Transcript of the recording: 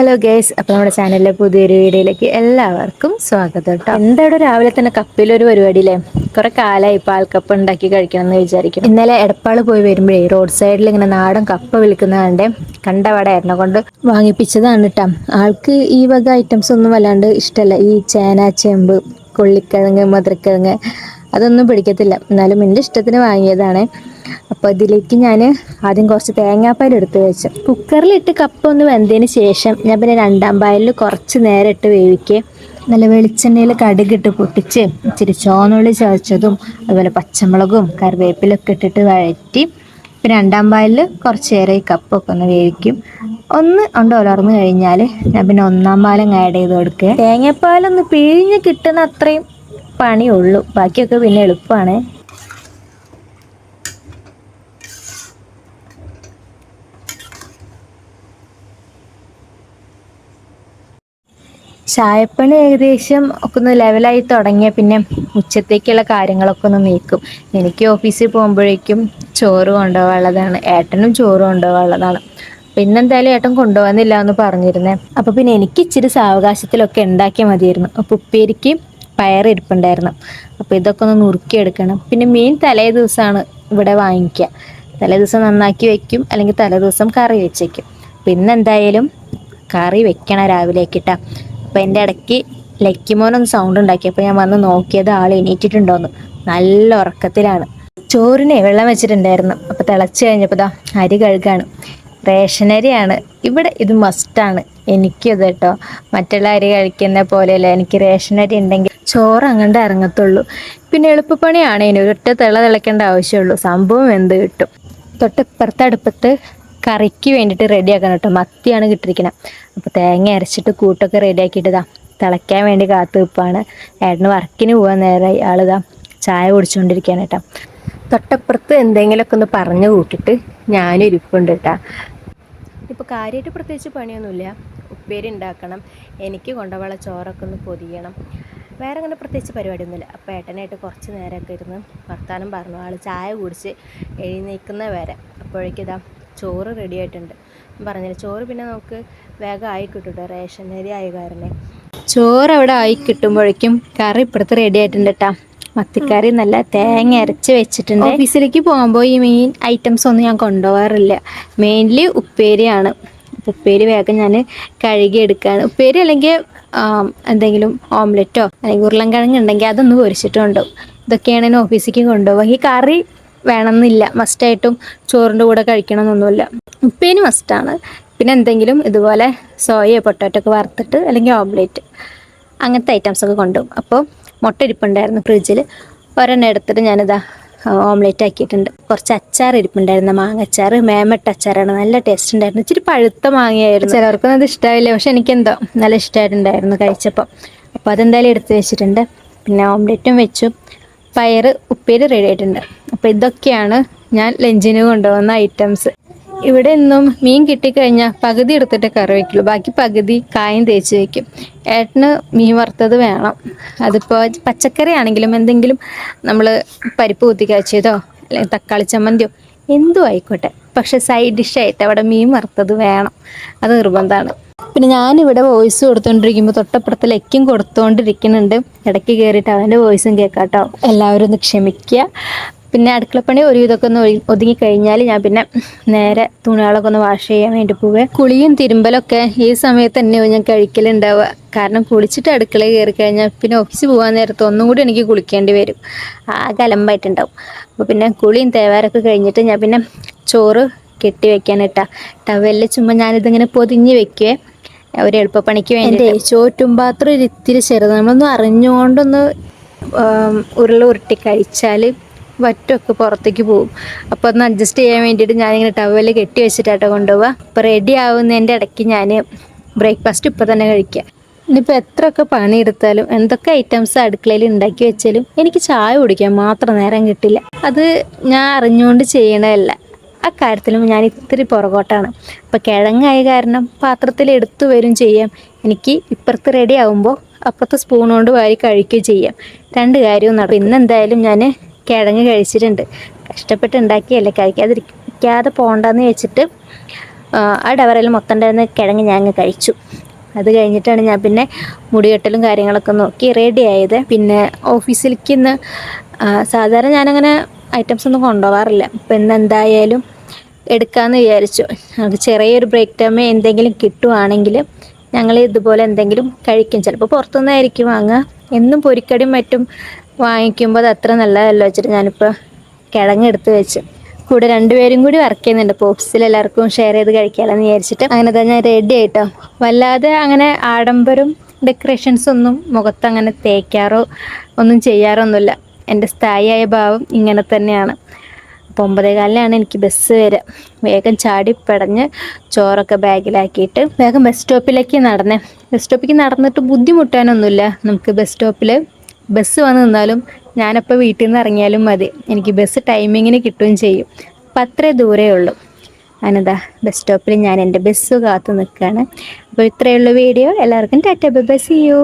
Hello guys, അപ്പോൾ നമ്മുടെ ചാനലിലെ പുതിയൊരു വീഡിയോയിലേക്ക് എല്ലാവർക്കും സ്വാഗതം കേട്ടോ. എന്തായാലും രാവിലെ തന്നെ കപ്പിലൊരു പരിപാടിയില്ലേ, കുറെ കാലമായി പാൽക്കപ്പ ഉണ്ടാക്കി കഴിക്കണം എന്ന് വിചാരിക്കും. ഇന്നലെ എടപ്പാള് പോയി വരുമ്പോഴേ റോഡ് സൈഡിൽ ഇങ്ങനെ നാടൻ കപ്പ വിൽക്കുന്ന കണ്ടവടായിരുന്നു കൊണ്ട് വാങ്ങിപ്പിച്ചതാണ് കേട്ടോ. ആൾക്ക് ഈ വക ഐറ്റംസ് ഒന്നും വല്ലാണ്ട് ഇഷ്ടമല്ല. ഈ ചേന, ചേമ്പ്, കൊള്ളിക്കിഴങ്ങ്, മധുരക്കിഴങ്ങ് അതൊന്നും പിടിക്കത്തില്ല. എന്നാലും എൻ്റെ ഇഷ്ടത്തിന് വാങ്ങിയതാണ്. അപ്പോൾ ഇതിലേക്ക് ഞാൻ ആദ്യം കുറച്ച് തേങ്ങാപ്പാൽ എടുത്ത് വെച്ചു. കുക്കറിലിട്ട് കപ്പ ഒന്ന് വെന്തതിന് ശേഷം ഞാൻ പിന്നെ രണ്ടാം പായലിൽ കുറച്ച് നേരം ഇട്ട് വേവിക്കുക. നല്ല വെളിച്ചെണ്ണയിൽ കടുകിട്ട് പൊട്ടിച്ച് ഇച്ചിരി ചുവന്നുള്ളി ചതച്ചതും അതുപോലെ പച്ചമുളകും കറിവേപ്പിലൊക്കെ ഇട്ടിട്ട് വഴറ്റി പിന്നെ രണ്ടാം പായലിൽ കുറച്ച് നേരം ഈ കപ്പൊക്കെ ഒന്ന് വേവിക്കും. ഒന്ന് ഉലർന്നു കഴിഞ്ഞാൽ ഞാൻ പിന്നെ ഒന്നാം പാലം ആഡ് ചെയ്ത് കൊടുക്കുക. തേങ്ങാപ്പാലൊന്ന് പിഴിഞ്ഞ് കിട്ടുന്ന അത്രയും പണിയുള്ളൂ, ബാക്കിയൊക്കെ പിന്നെ എളുപ്പമാണ്. ചായപ്പണി ഏകദേശം ഒക്കെ ഒന്ന് ലെവലായി തുടങ്ങിയ പിന്നെ ഉച്ചത്തേക്കുള്ള കാര്യങ്ങളൊക്കെ ഒന്ന് നീക്കും. എനിക്ക് ഓഫീസിൽ പോകുമ്പോഴേക്കും ചോറ് കൊണ്ടുപോകാനുള്ളതാണ്, ഏട്ടനും ചോറ് കൊണ്ടുപോകാനുള്ളതാണ്. പിന്നെന്തായാലും ഏട്ടൻ കൊണ്ടുപോകുന്നില്ല എന്ന് പറഞ്ഞിരുന്നേ. അപ്പോൾ പിന്നെ എനിക്ക് ഇച്ചിരി സാവകാശത്തിലൊക്കെ ഉണ്ടാക്കിയാൽ മതിയായിരുന്നു. അപ്പോൾ ഉപ്പേരിക്ക് പയറിരിപ്പുണ്ടായിരുന്നു, അപ്പോൾ ഇതൊക്കെ ഒന്ന് നുറുക്കിയെടുക്കണം. പിന്നെ മീൻ തലേ ദിവസമാണ് ഇവിടെ വാങ്ങിക്കുക. തലേ ദിവസം നന്നാക്കി വെക്കും, അല്ലെങ്കിൽ തലേ ദിവസം കറി വെച്ചേക്കും. പിന്നെന്തായാലും കറി വെക്കണം രാവിലേക്കിട്ടാ. അപ്പം എൻ്റെ ഇടയ്ക്ക് ലക്കിമോനൊന്ന് സൗണ്ട് ഉണ്ടാക്കിയപ്പോൾ ഞാൻ വന്ന് നോക്കിയത് ആൾ എണീറ്റിട്ടുണ്ടോന്ന്. നല്ല ഉറക്കത്തിലാണ്. ചോറിനെ വെള്ളം വെച്ചിട്ടുണ്ടായിരുന്നു, അപ്പോൾ തിളച്ച് കഴിഞ്ഞപ്പോൾ ദാ അരി കഴുകാണ്. റേഷനരിയാണ് ഇവിടെ, ഇത് മസ്റ്റാണ് എനിക്കത് കേട്ടോ. മറ്റുള്ള അരി കഴിക്കുന്ന പോലെയല്ല, എനിക്ക് റേഷനരി ഉണ്ടെങ്കിൽ ചോറ് അങ്ങോട്ട് ഇറങ്ങത്തുള്ളൂ. പിന്നെ എളുപ്പപ്പണിയാണ്, ഇനി ഒരൊറ്റ തിളയ്ക്കേണ്ട ആവശ്യമുള്ളൂ, സംഭവം വെന്ത് കിട്ടും. തൊട്ടിപ്പുറത്തെ അടുപ്പത്ത് കറിക്ക് വേണ്ടിയിട്ട് റെഡിയാക്കണം കേട്ടോ. മത്തിയാണ് കിട്ടിയിരിക്കുന്നത്. അപ്പോൾ തേങ്ങ അരച്ചിട്ട് കൂട്ടൊക്കെ റെഡിയാക്കിയിട്ടതാ തിളയ്ക്കാൻ വേണ്ടി കാത്തു നിൽപ്പാണ്. ഏട്ടന് വർക്കിന് പോകാൻ നേരമായി. ആളിതാ ചായ കുടിച്ചുകൊണ്ടിരിക്കുകയാണ് കേട്ടോ. തൊട്ടപ്പുറത്ത് എന്തെങ്കിലുമൊക്കെ ഒന്ന് പറഞ്ഞു കൂട്ടിയിട്ട് ഞാനും ഇരിപ്പുണ്ട് കേട്ടോ. ഇപ്പോൾ കാര്യമായിട്ട് പ്രത്യേകിച്ച് പണിയൊന്നുമില്ല. ഉപ്പേരി ഉണ്ടാക്കണം, എനിക്ക് കൊണ്ടുപോകാനുള്ള ചോറൊക്കെ ഒന്ന് പൊതിയണം, വേറെ അങ്ങനെ പ്രത്യേകിച്ച് പരിപാടിയൊന്നുമില്ല. അപ്പോൾ ഏട്ടനായിട്ട് കുറച്ച് നേരമൊക്കെ ഇരുന്ന് വർത്താനം പറഞ്ഞു. ആൾ ചായ കുടിച്ച് എഴുന്നേൽക്കുന്ന വരെ അപ്പോഴേക്കും ഇതാ ചോറ് റെഡി ആയിട്ടുണ്ട്. പറഞ്ഞില്ല, ചോറ് പിന്നെ നമുക്ക് വേഗം ആയി കിട്ടും, റേഷൻ അരി ആയ കാരണം. ചോറ് അവിടെ ആയി കിട്ടുമ്പോഴേക്കും കറി ഇപ്പുറത്ത് റെഡി ആയിട്ടുണ്ട് കേട്ടോ. മത്തിക്കറി നല്ല തേങ്ങ അരച്ച് വെച്ചിട്ടുണ്ട്. ഓഫീസിലേക്ക് പോകുമ്പോൾ ഈ മീൻ ഐറ്റംസ് ഒന്നും ഞാൻ കൊണ്ടുപോകാറില്ല. മെയിൻലി ഉപ്പേരിയാണ്. ഉപ്പേരി വേഗം ഞാൻ കഴുകിയെടുക്കുകയാണ്. ഉപ്പേരി അല്ലെങ്കിൽ എന്തെങ്കിലും ഓംലെറ്റോ അല്ലെങ്കിൽ ഉരുളൻകിഴങ്ങ് ഉണ്ടെങ്കിൽ അതൊന്ന് പൊരിച്ചിട്ടുണ്ടാവും. ഇതൊക്കെയാണ് ഞാൻ ഓഫീസിലേക്ക് കൊണ്ടുപോകുക. ഈ കറി വേണമെന്നില്ല, മസ്റ്റായിട്ടും ചോറിൻ്റെ കൂടെ കഴിക്കണമെന്നൊന്നുമില്ല. ഉപ്പേരി മസ്റ്റാണ്. പിന്നെ എന്തെങ്കിലും ഇതുപോലെ സോയയോ പൊട്ടാറ്റോ ഒക്കെ വറുത്തിട്ട് അല്ലെങ്കിൽ ഓംലേറ്റ് അങ്ങനത്തെ ഐറ്റംസൊക്കെ കൊണ്ടുപോകും. അപ്പോൾ മുട്ട ഇരിപ്പുണ്ടായിരുന്നു ഫ്രിഡ്ജിൽ, ഒരെണ്ണം എടുത്തിട്ട് ഞാനിതാ ഓംലേറ്റ് ആക്കിയിട്ടുണ്ട്. കുറച്ച് അച്ചാർ ഇരിപ്പുണ്ടായിരുന്നു, മാങ്ങച്ചാർ, മേമട്ട അച്ചാറാണ്, നല്ല ടേസ്റ്റ് ഉണ്ടായിരുന്നു. ഇച്ചിരി പഴുത്ത മാങ്ങയായിരുന്നു, ചിലർക്കൊന്നും അത് ഇഷ്ടമായില്ല, പക്ഷെ എനിക്കെന്തോ നല്ല ഇഷ്ടമായിട്ടുണ്ടായിരുന്നു കഴിച്ചപ്പോൾ. അപ്പോൾ അതെന്തായാലും എടുത്ത് വെച്ചിട്ടുണ്ട്. പിന്നെ ഓംലേറ്റും വെച്ചു, പയറ് ഉപ്പേരി റെഡി ആയിട്ടുണ്ട്. അപ്പോൾ ഇതൊക്കെയാണ് ഞാൻ ലഞ്ചിന് കൊണ്ടുപോകുന്ന ഐറ്റംസ്. ഇവിടെ നിന്നും മീൻ കിട്ടിക്കഴിഞ്ഞാൽ പകുതി എടുത്തിട്ട് കറി വയ്ക്കുള്ളൂ, ബാക്കി പകുതി കായം തേച്ച് വയ്ക്കും. ഏട്ടന് മീൻ വറുത്തത് വേണം. അതിപ്പോൾ പച്ചക്കറി ആണെങ്കിലും എന്തെങ്കിലും നമ്മൾ പരിപ്പ് കുത്തി കാച്ചിയതോ അല്ലെങ്കിൽ തക്കാളി ചമ്മന്തിയോ എന്തും ആയിക്കോട്ടെ, പക്ഷെ സൈഡ് ഡിഷായിട്ട് അവിടെ മീൻ വറുത്തത് വേണം, അത് നിർബന്ധമാണ്. പിന്നെ ഞാനിവിടെ വോയിസ് കൊടുത്തുകൊണ്ടിരിക്കുമ്പോൾ തൊട്ടപ്പുറത്ത് ലക്കും കൊടുത്തുകൊണ്ടിരിക്കുന്നുണ്ട്. ഇടയ്ക്ക് കയറിയിട്ട് അവൻ്റെ വോയിസും കേൾക്കാം കേട്ടോ. എല്ലാവരും ഒന്ന് ക്ഷമിക്കുക. പിന്നെ അടുക്കളപ്പണി ഒരു ഇതൊക്കെ ഒന്ന് ഒതുങ്ങി കഴിഞ്ഞാൽ ഞാൻ പിന്നെ നേരെ തുണികളൊക്കെ ഒന്ന് വാഷ് ചെയ്യാൻ വേണ്ടി പോവേ. കുളിയും തിരുമ്പലൊക്കെ ഈ സമയത്ത് തന്നെയോ ഞാൻ കഴിക്കലുണ്ടാവുക. കാരണം കുളിച്ചിട്ട് അടുക്കളയിൽ കയറി കഴിഞ്ഞാൽ പിന്നെ ഓഫീസിൽ പോകാൻ നേരത്ത് ഒന്നും കൂടി എനിക്ക് കുളിക്കേണ്ടി വരും, ആകെ അലമ്പായിട്ടുണ്ടാവും. അപ്പോൾ പിന്നെ കുളിയും തേവാരൊക്കെ കഴിഞ്ഞിട്ട് ഞാൻ പിന്നെ ചോറ് കെട്ടി വെക്കാനിട്ടാ ടവലിൽ ചുമ്മാ ഞാനിതിങ്ങനെ പൊതിഞ്ഞ് വെക്കുവേ, ഒരു എളുപ്പപ്പണിക്ക് വേണ്ടി. ചോറ്റും പാത്രം ഒരിത്തിരി ചെറുത്, നമ്മളൊന്ന് അറിഞ്ഞുകൊണ്ടൊന്ന് ഉരുട്ടി കഴിച്ചാൽ വറ്റൊക്കെ പുറത്തേക്ക് പോകും. അപ്പോൾ ഒന്ന് അഡ്ജസ്റ്റ് ചെയ്യാൻ വേണ്ടിയിട്ട് ഞാനിങ്ങനെ ടവല് കെട്ടി വെച്ചിട്ടാട്ടോ കൊണ്ടുപോവുക. അപ്പോൾ റെഡി ആവുന്നതിൻ്റെ ഇടയ്ക്ക് ഞാൻ ബ്രേക്ക്ഫാസ്റ്റ് ഇപ്പോൾ തന്നെ കഴിക്കുക. ഇനിയിപ്പോൾ എത്രയൊക്കെ പണിയെടുത്താലും എന്തൊക്കെ ഐറ്റംസ് അടുക്കളയിൽ ഉണ്ടാക്കി വെച്ചാലും എനിക്ക് ചായ കുടിക്കാൻ മാത്രം നേരം കിട്ടില്ല. അത് ഞാൻ അറിഞ്ഞുകൊണ്ട് ചെയ്യണതല്ല, ആ കാര്യത്തിലും ഞാൻ ഇത്തിരി പുറകോട്ടാണ്. അപ്പോൾ കിഴങ്ങായ കാരണം പാത്രത്തിൽ എടുത്തു വരും ചെയ്യാം, എനിക്ക് ഇപ്പുറത്ത് റെഡി ആകുമ്പോൾ അപ്പുറത്തെ സ്പൂൺ കൊണ്ട് വാരി കഴിക്കുകയും ചെയ്യാം. രണ്ട് കാര്യവും നടക്കും. ഇന്നെന്തായാലും ഞാൻ കിഴങ്ങ് കഴിച്ചിട്ടുണ്ട്. കഷ്ടപ്പെട്ട് ഉണ്ടാക്കിയല്ലേ, കഴിക്കാതെ പോകണ്ടെന്ന് വെച്ചിട്ട് ആ ഡവറയിൽ മൊത്തം ഉണ്ടായിരുന്ന കിഴങ്ങ് ഞാൻ അങ്ങ് കഴിച്ചു. അത് കഴിഞ്ഞിട്ടാണ് ഞാൻ പിന്നെ മുടികെട്ടലും കാര്യങ്ങളൊക്കെ നോക്കി റെഡി ആയത്. പിന്നെ ഓഫീസിലേക്ക് ഇന്ന് സാധാരണ ഞാനങ്ങനെ ഐറ്റംസ് ഒന്നും കൊണ്ടുപോകാറില്ല. ഇപ്പം ഇന്ന് എന്തായാലും എടുക്കാമെന്ന് വിചാരിച്ചു. അത് ചെറിയൊരു ബ്രേക്ക് ടൈം എന്തെങ്കിലും കിട്ടുവാണെങ്കിൽ ഞങ്ങൾ ഇതുപോലെ എന്തെങ്കിലും കഴിക്കും. ചിലപ്പോൾ പുറത്തുനിന്നായിരിക്കും വാങ്ങുക. എന്നും പൊരിക്കടിയും മറ്റും വാങ്ങിക്കുമ്പോൾ അത് അത്ര നല്ലതല്ല വെച്ചിട്ട് ഞാനിപ്പോൾ കിഴങ്ങ് എടുത്ത് വെച്ച്. കൂടെ രണ്ടുപേരും കൂടി വർക്ക് ചെയ്യുന്നുണ്ട്. അപ്പോൾ ഓഫീസിൽ എല്ലാവർക്കും ഷെയർ ചെയ്ത് കഴിക്കാമെന്ന് വിചാരിച്ചിട്ട് അങ്ങനെ തന്നെ ഞാൻ റെഡി ആയിട്ടോ. വല്ലാതെ അങ്ങനെ ആഡംബരം ഡെക്കറേഷൻസ് ഒന്നും മുഖത്ത് അങ്ങനെ തേക്കാറോ ഒന്നും ചെയ്യാറൊന്നുമില്ല. എൻ്റെ സ്ഥായിയായ ഭാവം ഇങ്ങനെ തന്നെയാണ്. അപ്പോൾ 9:15 എനിക്ക് ബസ് വരിക. വേഗം ചാടി പടഞ്ഞ് ചോറൊക്കെ ബാഗിലാക്കിയിട്ട് വേഗം ബസ് സ്റ്റോപ്പിലേക്ക് നടന്നേ. ബസ് സ്റ്റോപ്പിലേക്ക് നടന്നിട്ട് ബുദ്ധിമുട്ടാനൊന്നുമില്ല. നമുക്ക് ബസ് സ്റ്റോപ്പിൽ ബസ് വന്ന് നിന്നാലും ഞാനപ്പോൾ വീട്ടിൽ നിന്ന് ഇറങ്ങിയാലും മതി, എനിക്ക് ബസ് ടൈമിങ്ങിന് കിട്ടുകയും ചെയ്യും. അപ്പം അത്രേ ദൂരേ ഉള്ളൂ. അനന്താ ബസ് സ്റ്റോപ്പിൽ ഞാൻ എൻ്റെ ബസ് കാത്ത് നിൽക്കുകയാണ്. അപ്പോൾ ഇത്രയേ ഉള്ളൂ വീഡിയോ. എല്ലാവർക്കും tata bye bye, see U.